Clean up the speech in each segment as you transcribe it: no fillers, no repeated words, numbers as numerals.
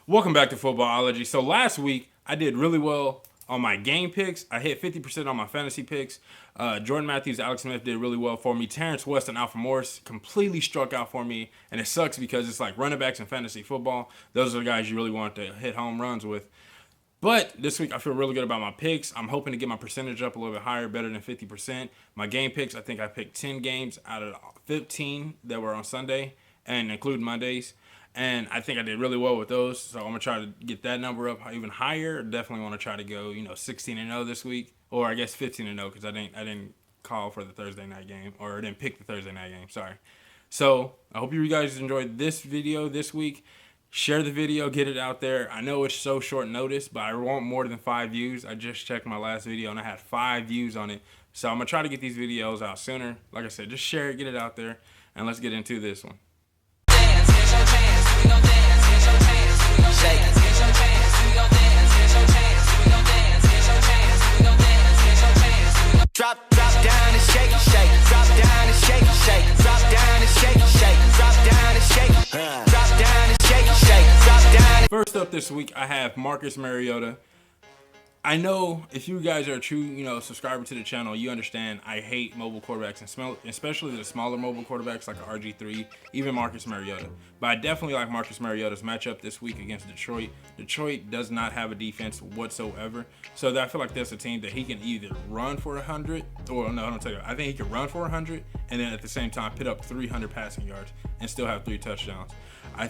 Welcome back to Footballology. So last week I did really well on my game picks. I hit 50% on my fantasy picks. Jordan Matthews, Alex Smith did really well for me. Terrance West and Alfred Morris completely struck out for me, and it sucks because it's like running backs in fantasy football. Those are the guys you really want to hit home runs with. But this week I feel really good about my picks. I'm hoping to get my percentage up a little bit higher, better than 50%. My game picks, I think I picked 10 games out of 15 that were on Sunday, and including Mondays. And I think I did really well with those. So I'm going to try to get that number up even higher. Definitely want to try to go, 16-0 this week. Or I guess 15-0 because I didn't call for the Thursday night game. Or I didn't pick the Thursday night game. Sorry. So I hope you guys enjoyed this video this week. Share the video. Get it out there. I know it's so short notice, but I want more than 5 views. I just checked my last video and I had 5 views on it. So I'm going to try to get these videos out sooner. Like I said, just share it. Get it out there. And let's get into this one. Drop down and shake, shake. Drop down and shake, shake. Drop down and shake, shake. Drop down and shake. Drop down and shake, shake. Drop down. First up this week, I have Marcus Mariota. I know if you guys are a true, subscriber to the channel, you understand I hate mobile quarterbacks, and especially the smaller mobile quarterbacks like RG3, even Marcus Mariota. But I definitely like Marcus Mariota's matchup this week against Detroit. Detroit does not have a defense whatsoever, so I feel like that's a team that he can either run for 100, or no, I don't tell you. I think he can run for 100, and then at the same time put up 300 passing yards and still have 3 touchdowns. I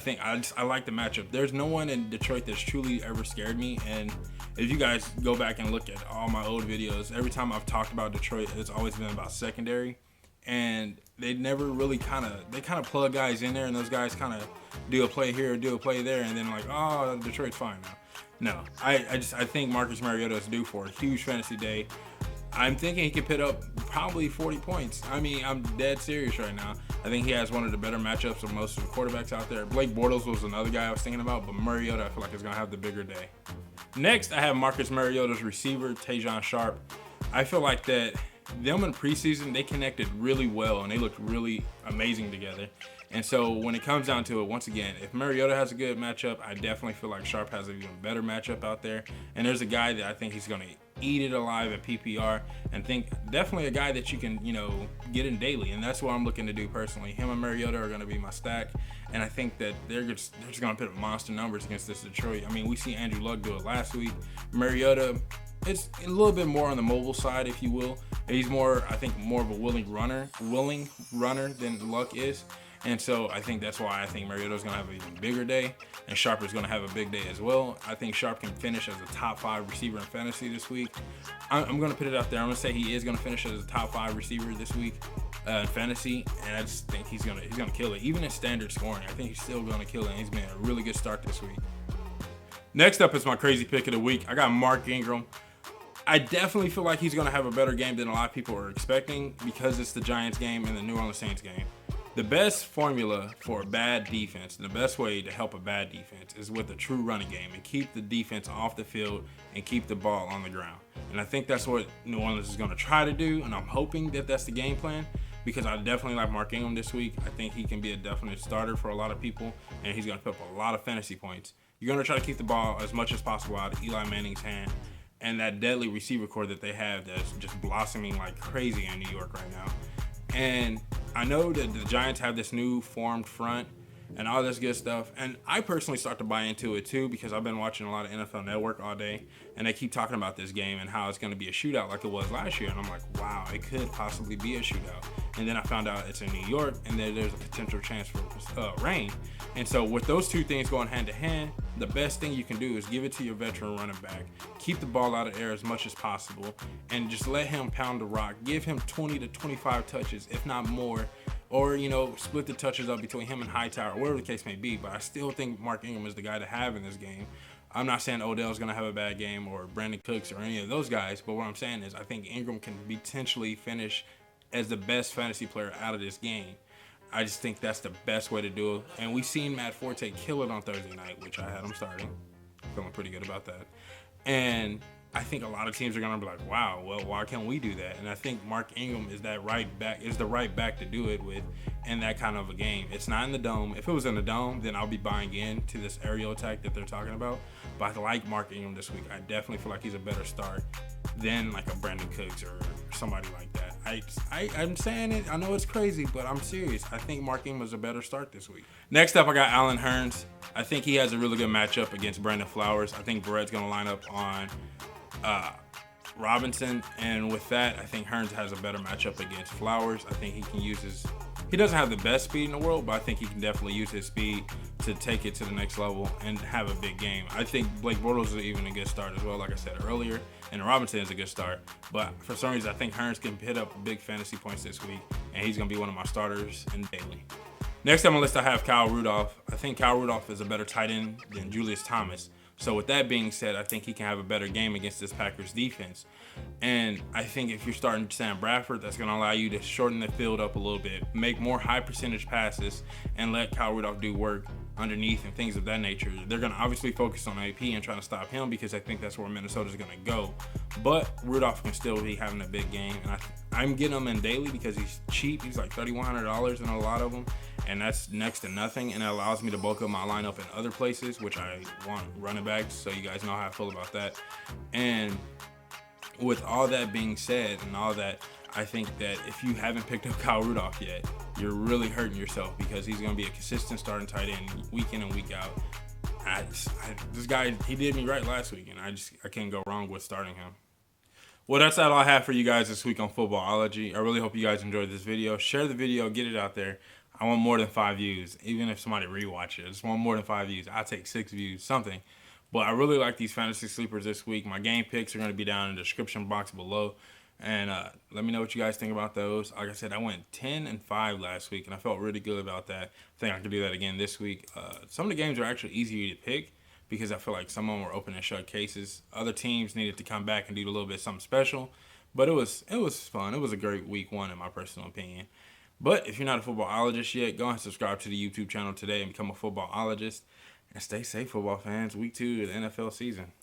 like the matchup. There's no one in Detroit that's truly ever scared me, and if you guys go back and look at all my old videos, every time I've talked about Detroit, it's always been about secondary, and they never really kind of plug guys in there, and those guys kind of do a play here, do a play there, and then like, oh, Detroit's fine now. No, I think Marcus Mariota is due for a huge fantasy day. I'm thinking he could put up probably 40 points. I mean, I'm dead serious right now. I think he has one of the better matchups of most of the quarterbacks out there. Blake Bortles was another guy I was thinking about, but Mariota I feel like is going to have the bigger day. Next, I have Marcus Mariota's receiver, Tajae Sharpe. I feel like that them in preseason, they connected really well, and they looked really amazing together. And so when it comes down to it, once again, if Mariota has a good matchup, I definitely feel like Sharpe has an even better matchup out there. And there's a guy that I think he's going to eat it alive at PPR, and think definitely a guy that you can, get in daily. And that's what I'm looking to do personally. Him and Mariota are going to be my stack. And I think that they're just going to put up monster numbers against this Detroit. I mean, we see Andrew Luck do it last week. Mariota, it's a little bit more on the mobile side, if you will. He's more of a willing runner than Luck is. And so I think that's why I think Mariota's going to have an even bigger day, and Sharpe is going to have a big day as well. I think Sharpe can finish as a top 5 receiver in fantasy this week. I'm going to put it out there. I'm going to say he is going to finish as a top 5 receiver this week in fantasy, and I just think he's going to kill it. Even in standard scoring, I think he's still going to kill it, and he's made a really good start this week. Next up is my crazy pick of the week. I got Mark Ingram. I definitely feel like he's going to have a better game than a lot of people are expecting because it's the Giants game and the New Orleans Saints game. The best formula for a bad defense, the best way to help a bad defense is with a true running game and keep the defense off the field and keep the ball on the ground. And I think that's what New Orleans is going to try to do, and I'm hoping that that's the game plan because I definitely like Mark Ingram this week. I think he can be a definite starter for a lot of people, and he's going to put up a lot of fantasy points. You're going to try to keep the ball as much as possible out of Eli Manning's hand and that deadly receiver core that they have that's just blossoming like crazy in New York right now. And I know that the Giants have this new formed front and all this good stuff. And I personally start to buy into it too because I've been watching a lot of NFL Network all day, and they keep talking about this game and how it's going to be a shootout like it was last year. And I'm like, wow, it could possibly be a shootout. And then I found out it's in New York, and there's a potential chance for rain. And so with those two things going hand to hand, the best thing you can do is give it to your veteran running back. Keep the ball out of air as much as possible, and just let him pound the rock. Give him 20 to 25 touches, if not more. Or, split the touches up between him and Hightower, whatever the case may be. But I still think Mark Ingram is the guy to have in this game. I'm not saying Odell's going to have a bad game or Brandon Cooks or any of those guys. But what I'm saying is I think Ingram can potentially finish as the best fantasy player out of this game. I just think that's the best way to do it. And we've seen Matt Forte kill it on Thursday night, which I had him starting. Feeling pretty good about that. And I think a lot of teams are gonna be like, wow, well, why can't we do that? And I think Mark Ingram is the right back to do it with in that kind of a game. It's not in the dome. If it was in the dome, then I'll be buying into this aerial attack that they're talking about. But I like Mark Ingram this week. I definitely feel like he's a better start than like a Brandon Cooks or somebody like that. I'm saying it. I know it's crazy, but I'm serious. I think Mark Ingram is a better start this week. Next up, I got Allen Hurns. I think he has a really good matchup against Brandon Flowers. I think Brett's gonna line up on Robinson, and with that, I think Hurns has a better matchup against Flowers. I think he can use he doesn't have the best speed in the world, but I think he can definitely use his speed to take it to the next level and have a big game. I think Blake Bortles is even a good start as well, like I said earlier, and Robinson is a good start. But for some reason, I think Hurns can hit up big fantasy points this week, and he's going to be one of my starters in daily. Next on my list, I have Kyle Rudolph. I think Kyle Rudolph is a better tight end than Julius Thomas. So with that being said, I think he can have a better game against this Packers defense. And I think if you're starting Sam Bradford, that's going to allow you to shorten the field up a little bit, make more high percentage passes, and let Kyle Rudolph do work underneath and things of that nature. They're going to obviously focus on AP and trying to stop him because I think that's where Minnesota's going to go. But Rudolph can still be having a big game. And I'm getting him in daily because he's cheap. He's like $3,100 in a lot of them. And that's next to nothing, and it allows me to bulk up my lineup in other places, which I want running backs, so you guys know how I feel about that. And with all that being said and all that, I think that if you haven't picked up Kyle Rudolph yet, you're really hurting yourself because he's going to be a consistent starting tight end week in and week out. This guy, he did me right last week, and I can't go wrong with starting him. Well, that's all I have for you guys this week on Footballology. I really hope you guys enjoyed this video. Share the video, get it out there. I want more than 5 views, even if somebody rewatch it. I just want more than 5 views. I'll take 6 views, something. But I really like these fantasy sleepers this week. My game picks are going to be down in the description box below. And let me know what you guys think about those. Like I said, I went 10-5 last week, and I felt really good about that. I think I can do that again this week. Some of the games are actually easier to pick because I feel like some of them were open and shut cases. Other teams needed to come back and do a little bit something special. But it was fun. It was a great week one, in my personal opinion. But if you're not a footballologist yet, go and subscribe to the YouTube channel today and become a footballologist. And stay safe, football fans. Week 2 of the NFL season.